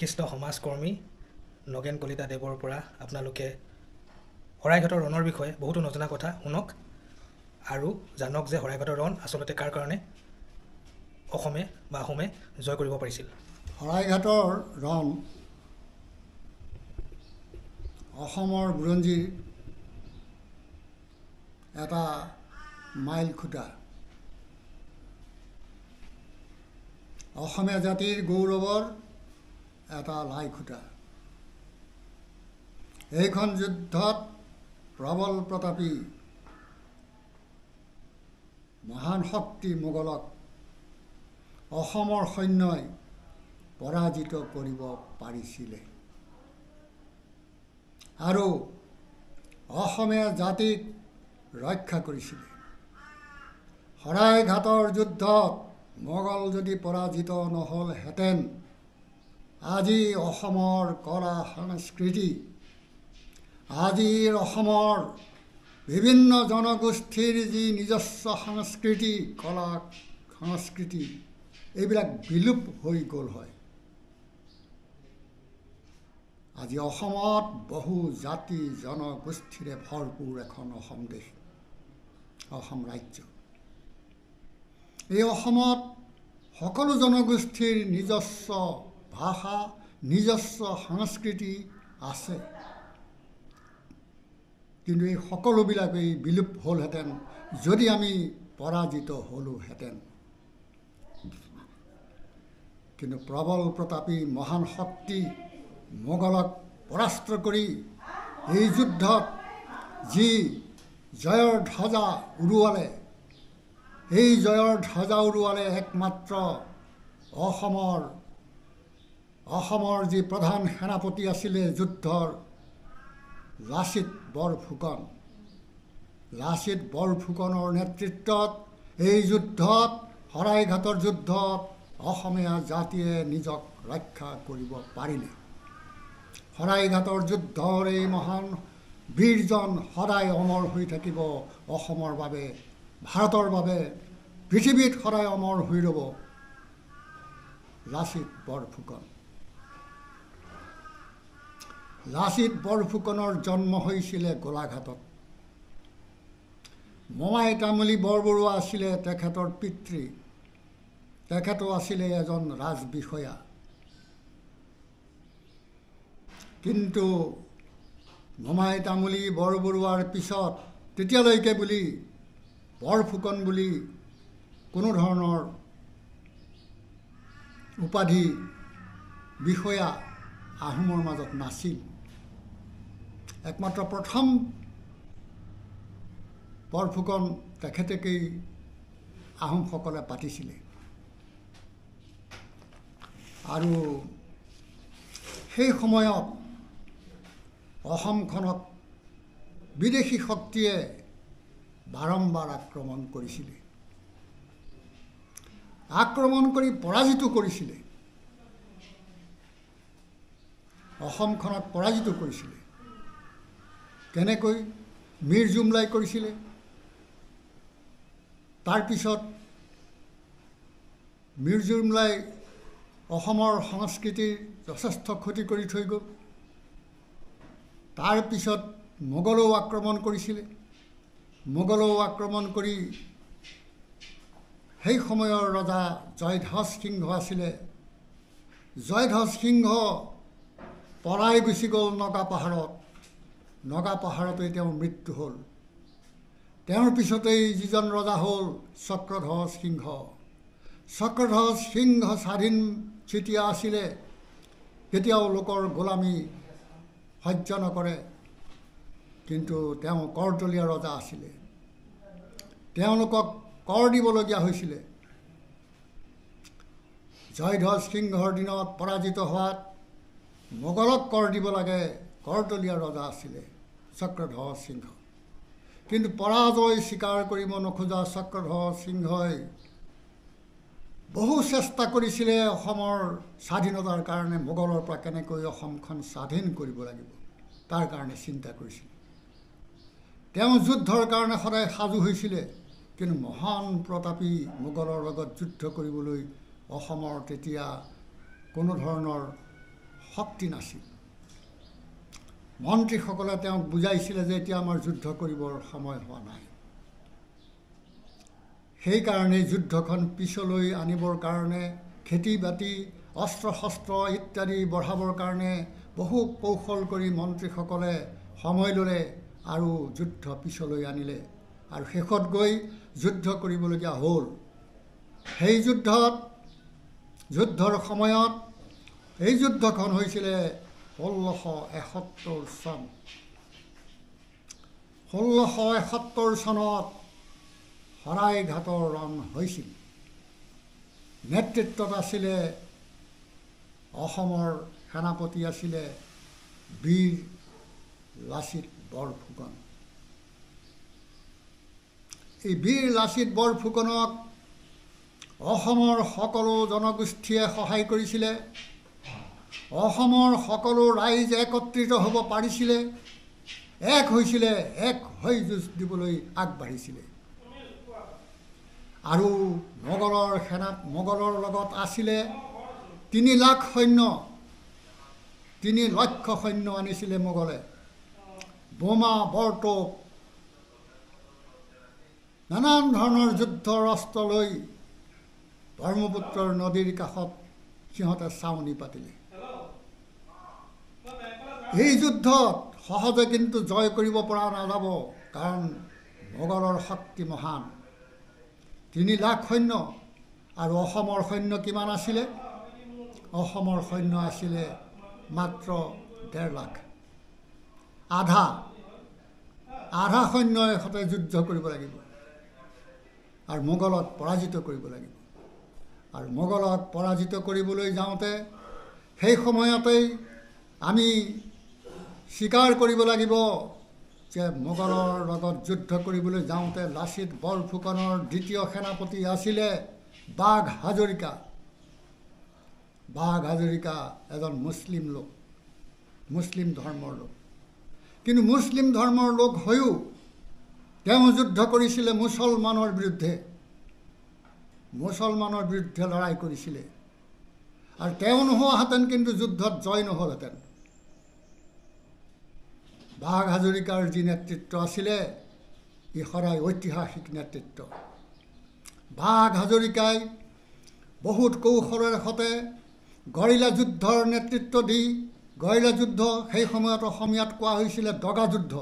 বিশিষ্ট সমাজকৰ্মী নগেন কলিতা দেৱৰ পৰা আপোনালোকে শৰাইঘাটৰ ৰণৰ বিষয়ে বহুতো নজনা কথা শুনক আৰু জানক যে শৰাইঘাটৰ ৰণ আচলতে কাৰ কাৰণে অসমে জয় কৰিব পাৰিছিল। শৰাইঘাটৰ ৰণ অসমৰ বুৰঞ্জীৰ এটা মাইল খুঁটা। অসমীয়া জাতিৰ গৌৰৱৰ এটা লাই খুঁটা। এইখন যুদ্ধত প্ৰবল প্ৰতাপী মহান শক্তি মোগলক অসমৰ সৈন্যই পৰাজিত কৰিব পাৰিছিলে আৰু অসমীয়া জাতিক ৰক্ষা কৰিছিলে। শৰাইঘাটৰ যুদ্ধত মোগল যদি পৰাজিত নহ'লহেঁতেন আজি অসমৰ কলা সংস্কৃতি, আজিৰ অসমৰ বিভিন্ন জনগোষ্ঠীৰ যি নিজস্ব সংস্কৃতি, কলা সংস্কৃতি, এইবিলাক বিলুপ হৈ গ'ল হয়। আজি অসমত বহু জাতি জনগোষ্ঠীৰে ভৰপূৰ এখন অসম দেশ, অসম ৰাজ্য। এই অসমত সকলো জনগোষ্ঠীৰ নিজস্ব ভাষা, নিজস্ব সংস্কৃতি আছে, কিন্তু এই সকলোবিলাকেই বিলুপ হ'লহেঁতেন যদি আমি পৰাজিত হ'লোহেঁতেন। কিন্তু প্ৰবল প্ৰতাপী মহান শক্তি মোগলক পৰাস্ত কৰি এই যুদ্ধত যি জয়ৰ ধ্বজা উৰুৱালে, এই জয়ৰ ধ্বজা উৰুৱালে একমাত্ৰ অসমৰ যি প্ৰধান সেনাপতি আছিলে যুদ্ধৰ, লাচিত বৰফুকন। লাচিত বৰফুকনৰ নেতৃত্বত এই যুদ্ধত, শৰাইঘাটৰ যুদ্ধত অসমীয়া জাতিয়ে নিজক ৰক্ষা কৰিব পাৰিলে। শৰাইঘাটৰ যুদ্ধৰ এই মহান বীৰজন সদায় অমৰ হৈ থাকিব অসমৰ বাবে, ভাৰতৰ বাবে, পৃথিৱীত সদায় অমৰ হৈ ৰ'ব লাচিত বৰফুকন। লাচিত বৰফুকনৰ জন্ম হৈছিলে গোলাঘাটত। মোমাই তামুলী বৰবৰুৱা আছিলে তেখেতৰ পিতৃ। তেখেতো আছিলে এজন ৰাজবিষয়া। কিন্তু মোমাই তামুলী বৰবৰুৱাৰ পিছত তেতিয়ালৈকে বুলি বৰফুকন বুলি কোনো ধৰণৰ উপাধি বিষয়া আহোমৰ মাজত নাছিল। একমাত্ৰ প্ৰথম বৰফুকন তেখেতেকেই আহোমসকলে পাতিছিলে। আৰু সেই সময়ত অসমখনক বিদেশী শক্তিয়ে বাৰম্বাৰ আক্ৰমণ কৰিছিলে, আক্ৰমণ কৰি পৰাজিত কৰিছিলে, অসমখনক পৰাজিত কৰিছিলে। কেনেকৈ? মীৰ জুমলাই কৰিছিলে। তাৰপিছত মীৰ জুমলাই অসমৰ সংস্কৃতিৰ যথেষ্ট ক্ষতি কৰি থৈ গ'ল। তাৰপিছত মোগলেও আক্ৰমণ কৰিছিলে। মোগলেও আক্ৰমণ কৰি সেই সময়ৰ ৰজা জয়ধ্বজ সিংহ আছিলে। জয়ধ্বজ সিংহ পলাই গুচি গ'ল নগাপাহাৰত। নগাপাহাৰতেই তেওঁৰ মৃত্যু হ'ল। তেওঁৰ পিছতেই যিজন ৰজা হ'ল চক্ৰধ্বজ সিংহ। চক্ৰধ্বজ সিংহ স্বাধীন যেতিয়া আছিলে কেতিয়াও লোকৰ গোলামী সহ্য নকৰে, কিন্তু তেওঁ কৰতলীয়া ৰজা আছিলে। তেওঁলোকক কৰ দিবলগীয়া হৈছিলে। জয়ধ্বজ সিংহৰ দিনত পৰাজিত হোৱাত মোগলক কৰ দিব লাগে, কৰতলীয়া ৰজা আছিলে চক্ৰধ্বজ সিংহ। কিন্তু পৰাজয় স্বীকাৰ কৰিব নোখোজা চক্ৰধ্বজ সিংহই বহু চেষ্টা কৰিছিলে অসমৰ স্বাধীনতাৰ কাৰণে, মোগলৰ পৰা কেনেকৈ অসমখন স্বাধীন কৰিব লাগিব তাৰ কাৰণে চিন্তা কৰিছিল। তেওঁ যুদ্ধৰ কাৰণে সদায় সাজু হৈছিলে, কিন্তু মহান প্ৰতাপী মোগলৰ লগত যুদ্ধ কৰিবলৈ অসমৰ তেতিয়া কোনো ধৰণৰ শক্তি নাছিল। মন্ত্ৰীসকলে তেওঁক বুজাইছিলে যে এতিয়া আমাৰ যুদ্ধ কৰিবৰ সময় হোৱা নাই। সেইকাৰণে যুদ্ধখন পিছলৈ আনিবৰ কাৰণে খেতি বাতি অস্ত্ৰ শস্ত্ৰ ইত্যাদি বঢ়াবৰ কাৰণে বহু কৌশল কৰি মন্ত্ৰীসকলে সময় ল'লে আৰু যুদ্ধ পিছলৈ আনিলে আৰু শেষত গৈ যুদ্ধ কৰিবলগীয়া হ'ল। সেই যুদ্ধৰ সময়ত এই যুদ্ধখন হৈছিলে 1671 চন। 1671 চনত শৰাইঘাটৰ ৰণ হৈছিল। নেতৃত্বত আছিলে অসমৰ সেনাপতি আছিলে বীৰ লাচিত বৰফুকন। এই বীৰ লাচিত বৰফুকনক অসমৰ সকলো জনগোষ্ঠীয়ে সহায় কৰিছিলে। অসমৰ সকলো ৰাইজ একত্ৰিত হ'ব পাৰিছিলে, এক হৈছিলে, এক হৈ যুঁজ দিবলৈ আগবাঢ়িছিলে। আৰু মোগলৰ লগত আছিলে 3 লাখ সৈন্য, 3 লক্ষ সৈন্য আনিছিলে মোগলে। বোমা বৰটোপ নানান ধৰণৰ যুদ্ধৰ অস্ত্ৰ লৈ ব্ৰহ্মপুত্ৰৰ নদীৰ কাষত সিহঁতে চাউনি পাতিলে। এই যুদ্ধত সহজে কিন্তু জয় কৰিব পৰা নাযাব, কাৰণ মোগলৰ শক্তি মহান। 3 লাখ সৈন্য আৰু অসমৰ সৈন্য কিমান আছিলে? অসমৰ সৈন্য আছিলে মাত্ৰ 1.5 লাখ। আধা সৈন্যৰ সৈতে যুদ্ধ কৰিব লাগিব আৰু মোগলক পৰাজিত কৰিব লাগিব। আৰু মোগলক পৰাজিত কৰিবলৈ যাওঁতে সেই সময়তেই আমি স্বীকাৰ কৰিব লাগিব যে মোগলৰ লগত যুদ্ধ কৰিবলৈ যাওঁতে লাচিত বৰফুকনৰ দ্বিতীয় সেনাপতি আছিলে বাঘ হাজৰিকা। বাঘ হাজৰিকা এজন মুছলিম লোক, মুছলিম ধৰ্মৰ লোক। কিন্তু মুছলিম ধৰ্মৰ লোক হৈও তেওঁ যুদ্ধ কৰিছিলে মুছলমানৰ বিৰুদ্ধে। মুছলমানৰ বিৰুদ্ধে লৰাই কৰিছিলে। আৰু তেওঁ নোহোৱাহেঁতেন কিন্তু যুদ্ধত জয় নহ'লহেঁতেন। বাঘ হাজৰিকাৰ যি নেতৃত্ব আছিলে, ই সদায় ঐতিহাসিক নেতৃত্ব। বাঘ হাজৰিকাই বহুত কৌশলেৰে সৈতে গৰিলা যুদ্ধৰ নেতৃত্ব দি, গৰিলা যুদ্ধ সেই সময়ত অসমীয়াত কোৱা হৈছিলে দগা যুদ্ধ।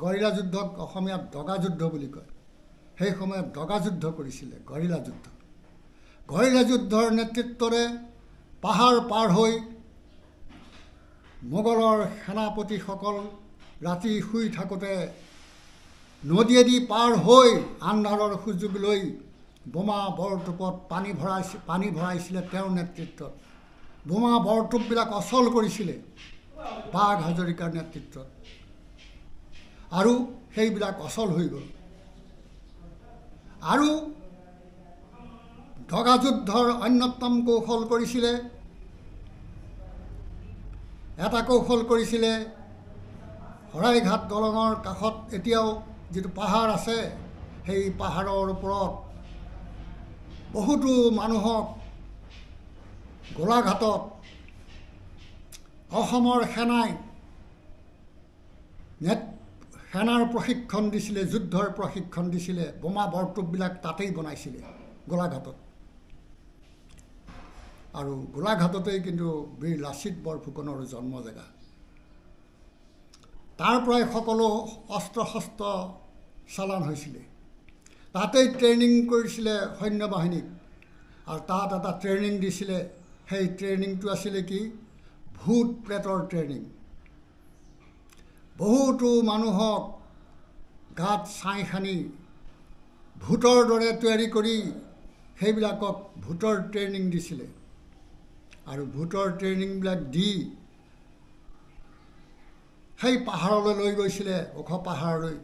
গৰিলা যুদ্ধক অসমীয়াত দগা যুদ্ধ বুলি কয়। সেই সময়ত দগা যুদ্ধ কৰিছিলে, গৰিলা যুদ্ধ। গৰিলা যুদ্ধৰ নেতৃত্বৰে পাহাৰ পাৰ হৈ মোগলৰ সেনাপতিসকল ৰাতি শুই থাকোঁতে নদীয়েদি পাৰ হৈ আন্ধাৰৰ সুযোগ লৈ বোমা বৰটোপত পানী ভৰাইছিলে তেওঁৰ নেতৃত্বত। বোমা বৰটোপবিলাক অচল কৰিছিলে বাঘ হাজৰিকাৰ নেতৃত্বত, আৰু সেইবিলাক অচল হৈ গ'ল। আৰু দগা যুদ্ধৰ অন্যতম কৌশল কৰিছিলে, এটা কৌশল কৰিছিলে শৰাইঘাট দলঙৰ কাষত এতিয়াও যিটো পাহাৰ আছে, সেই পাহাৰৰ ওপৰত বহুতো মানুহক গোলাঘাটত অসমৰ সেনাৰ প্ৰশিক্ষণ দিছিলে, যুদ্ধৰ প্ৰশিক্ষণ দিছিলে। বোমা বৰটোপবিলাক তাতেই বনাইছিলে গোলাঘাটত। আৰু গোলাঘাটতেই কিন্তু বীৰ লাচিত বৰফুকনৰ জন্ম জেগা। তাৰ পৰাই সকলো অস্ত্ৰ শস্ত্ৰ চালান হৈছিলে। তাতেই ট্ৰেইনিং কৰিছিলে সৈন্য বাহিনীক, আৰু তাত এটা ট্ৰেইনিং দিছিলে। সেই ট্ৰেইনিংটো আছিলে কি? ভূত প্ৰেতৰ ট্ৰেইনিং। বহুতো মানুহক গাত ছাই সানি ভূতৰ দৰে তৈয়াৰী কৰি সেইবিলাকক ভূতৰ ট্ৰেইনিং দিছিলে। আৰু ভূতৰ ট্ৰেইনিংবিলাক দি সেই পাহাৰলৈ লৈ গৈছিলে, ওখ পাহাৰলৈ।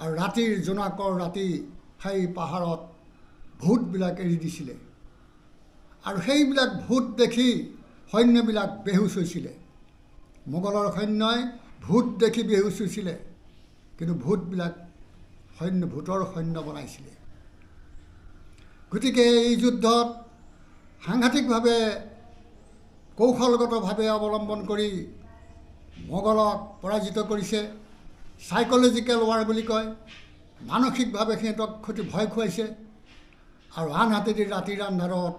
আৰু ৰাতিৰ জোনাকৰ ৰাতি সেই পাহাৰত ভূতবিলাক এৰি দিছিলে। আৰু সেইবিলাক ভূত দেখি সৈন্যবিলাক বেহুচ হৈছিলে। মোগলৰ সৈন্যই ভূত দেখি বেহুচ হৈছিলে, কিন্তু ভূতবিলাক ভূতৰ সৈন্য বনাইছিলে। গতিকে এই যুদ্ধত সাংঘাতিকভাৱে কৌশলগতভাৱে অৱলম্বন কৰি মোগলক পৰাজিত কৰিছে। চাইক'লজিকেল ৱাৰ বুলি কয়, মানসিকভাৱে সিহঁতক ভয় খুৱাইছে। আৰু আনহাতেদি ৰাতিৰ আন্ধাৰত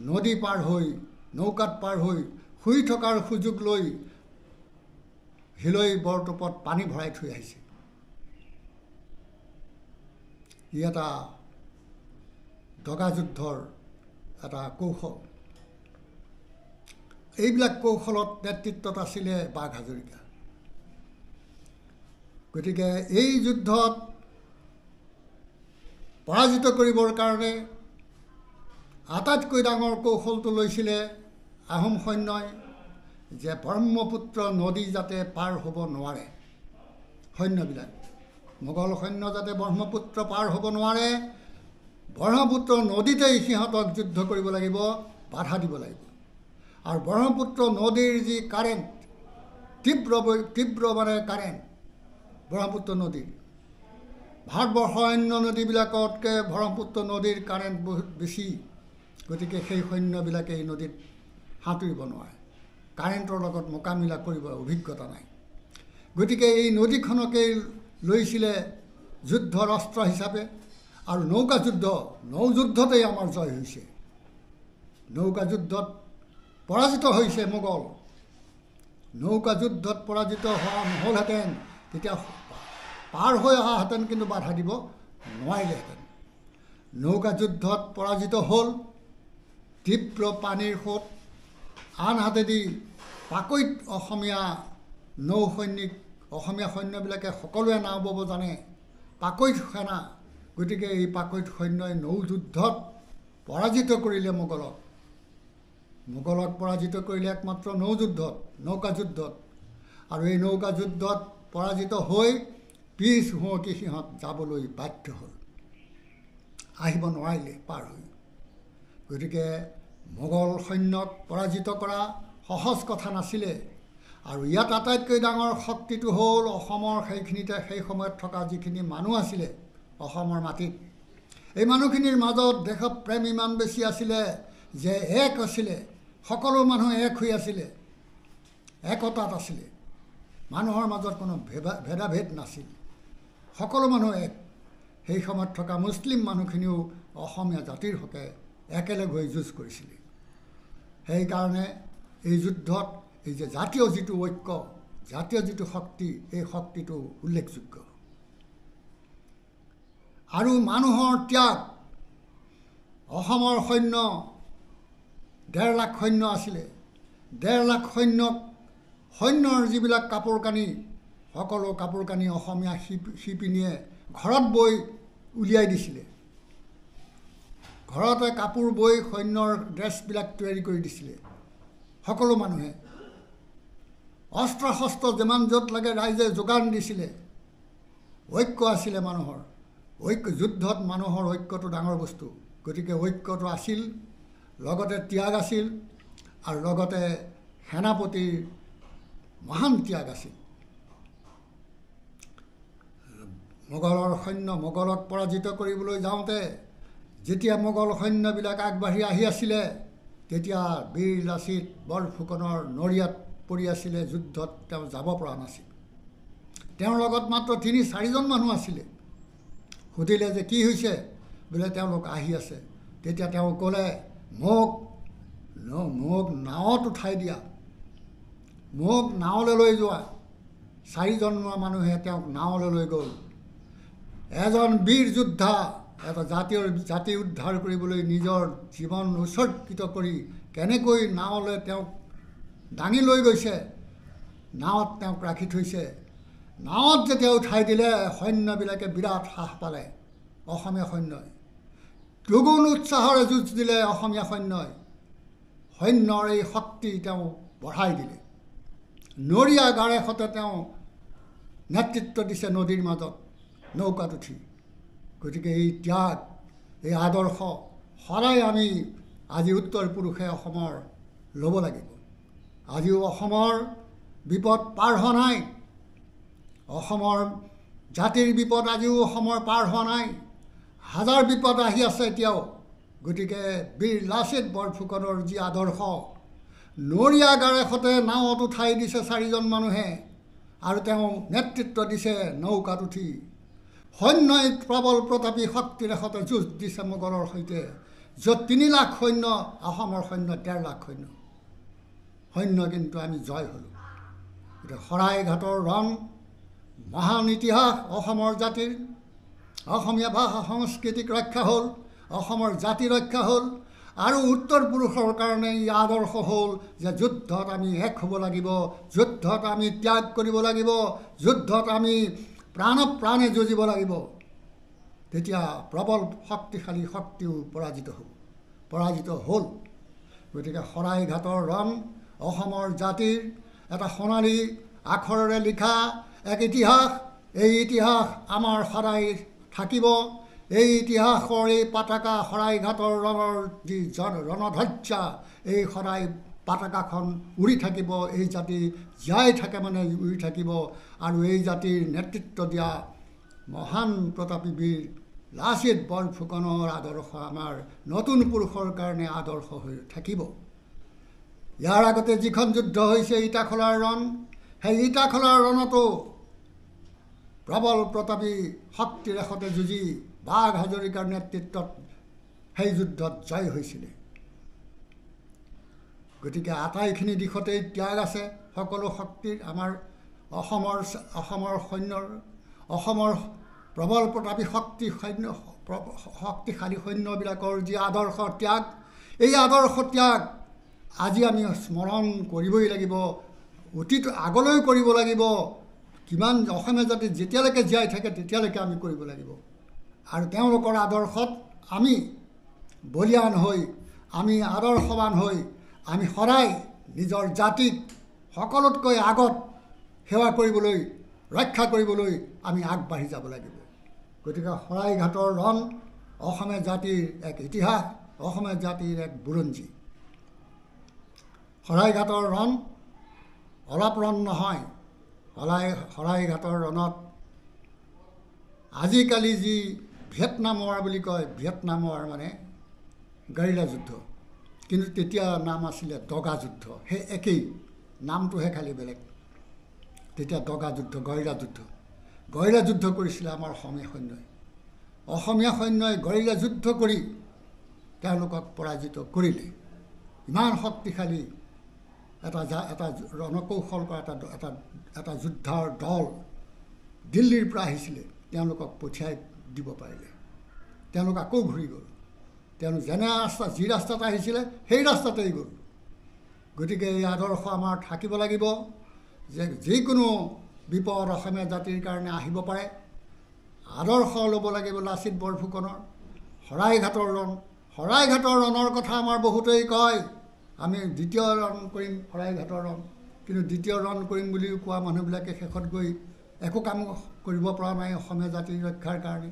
নদী পাৰ হৈ নৌকাত পাৰ হৈ শুই থকাৰ সুযোগ লৈ হিলৈ বৰটোপত পানী ভৰাই থৈ আহিছে। ই এটা দগা যুদ্ধৰ এটা কৌশল। এইবিলাক কৌশলত নেতৃত্বত আছিলে বাঘ হাজৰিকা। গতিকে এই যুদ্ধত পৰাজিত কৰিবৰ কাৰণে আটাইতকৈ ডাঙৰ কৌশলটো লৈছিলে আহোম সৈন্যই, যে ব্ৰহ্মপুত্ৰ নদী যাতে পাৰ হ'ব নোৱাৰে। সৈন্যবিলাক মোগল সৈন্য যাতে ব্ৰহ্মপুত্ৰ পাৰ হ'ব নোৱাৰে, ব্ৰহ্মপুত্ৰ নদীতেই সিহঁতক যুদ্ধ কৰিব লাগিব, বাধা দিব লাগিব। আৰু ব্ৰহ্মপুত্ৰ নদীৰ যি কাৰেণ্ট, তীব্ৰ মানে কাৰেণ্ট ব্ৰহ্মপুত্ৰ নদীৰ, ভাৰতবৰ্ষৰ অন্য নদীবিলাকতকৈ ব্ৰহ্মপুত্ৰ নদীৰ কাৰেণ্ট বহুত বেছি। গতিকে সেই সৈন্যবিলাকে এই নদীত সাঁতুৰিব নোৱাৰে, কাৰেণ্টৰ লগত মোকাবিলা কৰিব অভিজ্ঞতা নাই। গতিকে এই নদীখনকেই লৈছিলে যুদ্ধৰ অস্ত্ৰ হিচাপে। আৰু নৌকা নৌযুদ্ধতেই আমাৰ জয় হৈছে। নৌকা যুদ্ধত পৰাজিত হৈছে মোগল। নৌকা যুদ্ধত পৰাজিত হোৱা নহ'লহেঁতেন তেতিয়া পাৰ হৈ অহাহেঁতেন, কিন্তু বাধা দিব নোৱাৰিলেহেঁতেন। নৌকা যুদ্ধত পৰাজিত হ'ল, তীব্ৰ পানীৰ সোঁত, আনহাতেদি পাকৈত অসমীয়া নৌ সৈনিক, অসমীয়া সৈন্যবিলাকে সকলোৱে নাও বব জানে, পাকৈত সেনা। গতিকে এই পাকৈত সৈন্যই নৌযুদ্ধত পৰাজিত কৰিলে মোগলক। মোগলক পৰাজিত কৰিলে একমাত্ৰ নৌযুদ্ধত, নৌকা যুদ্ধত। আৰু এই নৌকা যুদ্ধত পৰাজিত হৈ পিছ হুঁৱকি সিহঁত যাবলৈ বাধ্য হ'ল, আহিব নোৱাৰিলে পাৰ হৈ। গতিকে মোগল সৈন্যক পৰাজিত কৰা সহজ কথা নাছিলে। আৰু ইয়াত আটাইতকৈ ডাঙৰ শক্তিটো হ'ল অসমৰ সেই সময়ত থকা যিখিনি মানুহ আছিলে অসমৰ মাটিত, এই মানুহখিনিৰ মাজত দেশপ্ৰেম ইমান বেছি আছিলে যে এক আছিলে, সকলো মানুহ এক হৈ আছিলে, একতাত আছিলে। মানুহৰ মাজত কোনো ভেদাভেদ নাছিল, সকলো মানুহ এক। সেই সময়ত থকা মুছলিম মানুহখিনিও অসমীয়া জাতিৰ হকে একেলগ হৈ যুঁজ কৰিছিলে। সেইকাৰণে এই যুদ্ধত এই যে জাতীয় যিটো ঐক্য, জাতীয় যিটো শক্তি, এই শক্তিটো উল্লেখযোগ্য। আৰু মানুহৰ ত্যাগ। অসমৰ সৈন্য 1.5 লাখ সৈন্য আছিলে। 1.5 লাখ সৈন্যৰ যিবিলাক কাপোৰ কানি, সকলো কাপোৰ কানি অসমীয়া শিপিনীয়ে ঘৰত বৈ উলিয়াই দিছিলে। ঘৰতে কাপোৰ বৈ সৈন্যৰ ড্ৰেছবিলাক তৈয়াৰী কৰি দিছিলে সকলো মানুহে। অস্ত্ৰ শস্ত্ৰ যিমান য'ত লাগে ৰাইজে যোগান দিছিলে। ঐক্য আছিলে মানুহৰ। যুদ্ধত মানুহৰ ঐক্যটো ডাঙৰ বস্তু। গতিকে ঐক্যটো আছিল, লগতে ত্যাগ আছিল, আৰু লগতে সেনাপতিৰ মহান ত্যাগ আছিল। মোগলৰ সৈন্য মোগলক পৰাজিত কৰিবলৈ যাওঁতে যেতিয়া মোগল সৈন্যবিলাক আগবাঢ়ি আহি আছিলে, তেতিয়া বীৰ লাচিত বৰফুকনৰ নৰিয়াত পৰি আছিলে। যুদ্ধত তেওঁ যাব পৰা নাছিল। তেওঁৰ লগত মাত্ৰ 3-4জন মানুহ আছিলে। সুধিলে যে কি হৈছে, বোলে তেওঁলোক আহি আছে। তেতিয়া তেওঁ ক'লে, মোক নাৱত উঠাই দিয়া, মোক নাৱলৈ লৈ যোৱা। 4জন মানুহে তেওঁক নাৱলৈ লৈ গ'ল। এজন বীৰ যোদ্ধা, এটা জাতি উদ্ধাৰ কৰিবলৈ নিজৰ জীৱন উৎসৰ্গিত কৰি কেনেকৈ নাৱলৈ তেওঁক দাঙি লৈ গৈছে, নাৱত তেওঁক ৰাখি থৈছে। নাৱত যেতিয়া উঠাই দিলে, সৈন্যবিলাকে বিৰাট সাহ পালে। অসমীয়া সৈন্যই দুগুণ উৎসাহেৰে যুঁজ দিলে। অসমীয়া সৈন্যই সৈন্যৰ এই শক্তি তেওঁ বঢ়াই দিলে। নৰিয়া গাৰেখতে তেওঁ নেতৃত্ব দিছে নদীৰ মাজত নৌকাত উঠি। গতিকে এই ত্যাগ, এই আদৰ্শ সদায় আমি আজি উত্তৰ পুৰুষে অসমৰ ল'ব লাগিব। আজিও অসমৰ বিপদ পাৰ হোৱা নাই। অসমৰ জাতিৰ বিপদ আজিও অসমৰ পাৰ হোৱা নাই। হাজাৰ বিপদ আহি আছে এতিয়াও। গতিকে বীৰ লাচিত বৰফুকনৰ যি আদৰ্শ, নৰিয়া গাৰেখতে নাৱত উঠাই দিছে 4জন মানুহে আৰু তেওঁ নেতৃত্ব দিছে নৌকাত উঠি সৈন্যই প্ৰবল প্ৰতাপী শক্তিৰ সৈতে যুঁজ দিছে মোগলৰ সৈতে য'ত 3 লাখ সৈন্য অসমৰ সৈন্য 1.5 লাখ সৈন্য কিন্তু আমি জয় হ'লোঁ এতিয়া শৰাইঘাটৰ ৰণ মহান ইতিহাস অসমৰ জাতিৰ অসমীয়া ভাষা সংস্কৃতিক ৰক্ষা হ'ল অসমৰ জাতি ৰক্ষা হ'ল আৰু উত্তৰ পুৰুষৰ কাৰণে ই আদৰ্শ হ'ল যে যুদ্ধত আমি এক হ'ব লাগিব যুদ্ধত আমি ত্যাগ কৰিব লাগিব যুদ্ধত আমি প্ৰাণে যুঁজিব লাগিব তেতিয়া প্ৰবল শক্তিশালী শক্তিও পৰাজিত হ'ল গতিকে শৰাইঘাটৰ ৰণ অসমৰ জাতিৰ এটা সোণালী আখৰেৰে লিখা এক ইতিহাস এই ইতিহাস আমাৰ সদায় থাকিব এই ইতিহাসৰ এই পতাকা শৰাইঘাটৰ ৰণৰ যি ৰণধ্বজা এই সদায় পতাকাখন উৰি থাকিব এই জাতি জীয়াই থাকে মানে উৰি থাকিব আৰু এই জাতিৰ নেতৃত্ব দিয়া মহান প্ৰতাপী বীৰ লাচিত বৰফুকনৰ আদৰ্শ আমাৰ নতুন পুৰুষৰ কাৰণে আদৰ্শ হৈ থাকিব ইয়াৰ আগতে যিখন যুদ্ধ হৈছে ইটাখলাৰ ৰণ সেই ইটাখলাৰ ৰণতো প্ৰবল প্ৰতাপী শক্তিৰ সৈতে যুঁজি বাঘ হাজৰিকাৰ নেতৃত্বত সেই যুদ্ধত জয় হৈছিলে গতিকে আটাইখিনি দিশতেই ত্যাগ আছে সকলো শক্তিৰ আমাৰ অসমৰ সৈন্যৰ অসমৰ প্ৰবল প্ৰতাপী শক্তিশালী সৈন্যবিলাকৰ যি আদৰ্শ ত্যাগ এই আদৰ্শ ত্যাগ আজি আমি স্মৰণ কৰিবই লাগিব অতীত আগলৈ কৰিব লাগিব কিমান অসমীয়া জাতি যেতিয়ালৈকে জীয়াই থাকে তেতিয়ালৈকে আমি কৰিব লাগিব আৰু তেওঁলোকৰ আদৰ্শত আমি বলিয়ান হৈ আমি আদৰ্শৱান হৈ আমি সদায় নিজৰ জাতিক সকলোতকৈ আগত সেৱা কৰিবলৈ ৰক্ষা কৰিবলৈ আমি আগবাঢ়ি যাব লাগিব গতিকে শৰাইঘাটৰ ৰণ অসমীয়া জাতিৰ এক ইতিহাস অসমীয়া জাতিৰ এক বুৰঞ্জী শৰাইঘাটৰ ৰণ অলপ ৰণ নহয় শৰাইঘাটৰ ৰণত আজিকালি যি ভিয়েটনাম ৱাৰ বুলি কয় ভিয়েটনাম ৱাৰ মানে গৰিলা যুদ্ধ কিন্তু তেতিয়া নাম আছিলে দগা যুদ্ধ সেই একেই নামটোহে খালি বেলেগ তেতিয়া দগা যুদ্ধ গৰিলা যুদ্ধ কৰিছিলে আমাৰ অসমীয়া সৈন্যই গৰিলা যুদ্ধ কৰি তেওঁলোকক পৰাজিত কৰিলে ইমান শক্তিশালী এটা ৰণকৌশল কৰা এটা যুদ্ধৰ দল দিল্লীৰ পৰা আহিছিলে তেওঁলোকক পঠিয়াই দিব পাৰিলে তেওঁলোক আকৌ ঘূৰি গ'ল তেওঁলোক যি ৰাস্তাত আহিছিলে সেই ৰাস্তাতেই গ'ল গতিকে এই আদৰ্শ আমাৰ থাকিব লাগিব যে যিকোনো বিপদ অসমীয়া জাতিৰ কাৰণে আহিব পাৰে আদৰ্শ ল'ব লাগিব লাচিত বৰফুকনৰ শৰাইঘাটৰ ৰণৰ কথা আমাৰ বহুতেই কয় আমি দ্বিতীয় ৰণ কৰিম শৰাইঘাটৰ ৰণ কিন্তু দ্বিতীয় ৰণ কৰিম বুলিও কোৱা মানুহবিলাকে শেষত গৈ একো কাম কৰিব পৰা নাই অসমীয়া জাতিৰ ৰক্ষাৰ কাৰণে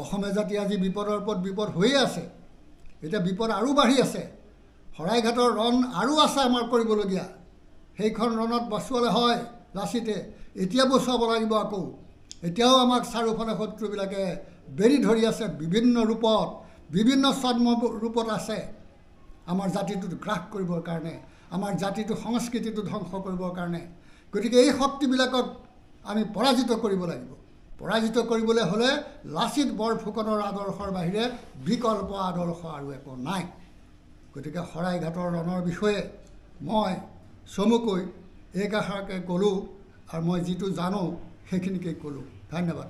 অসমীয়া জাতি আজি বিপদৰ ওপৰত বিপদ হৈয়ে আছে এতিয়া বিপদ আৰু বাঢ়ি আছে শৰাইঘাটৰ ৰণ আৰু আছে আমাৰ কৰিবলগীয়া সেইখন ৰণত বচোৱালে হয় লাচিতে এতিয়া বচোৱাব লাগিব আকৌ এতিয়াও আমাক চাৰিওফালে শত্ৰুবিলাকে বেৰি ধৰি আছে বিভিন্ন ৰূপত বিভিন্ন ছদ্ম ৰূপত আছে আমাৰ জাতিটোক গ্ৰাস কৰিবৰ কাৰণে আমাৰ জাতিটোৰ সংস্কৃতিটো ধ্বংস কৰিবৰ কাৰণে গতিকে এই শক্তিবিলাকক আমি পৰাজিত কৰিব লাগিব পৰাজিত কৰিবলৈ হ'লে লাচিত বৰফুকনৰ আদৰ্শৰ বাহিৰে বিকল্প আদৰ্শ আৰু একো নাই গতিকে শৰাইঘাটৰ ৰণৰ বিষয়ে মই চমুকৈ এইকাষাৰকৈ ক'লোঁ আৰু মই যিটো জানো সেইখিনিকে ক'লোঁ ধন্যবাদ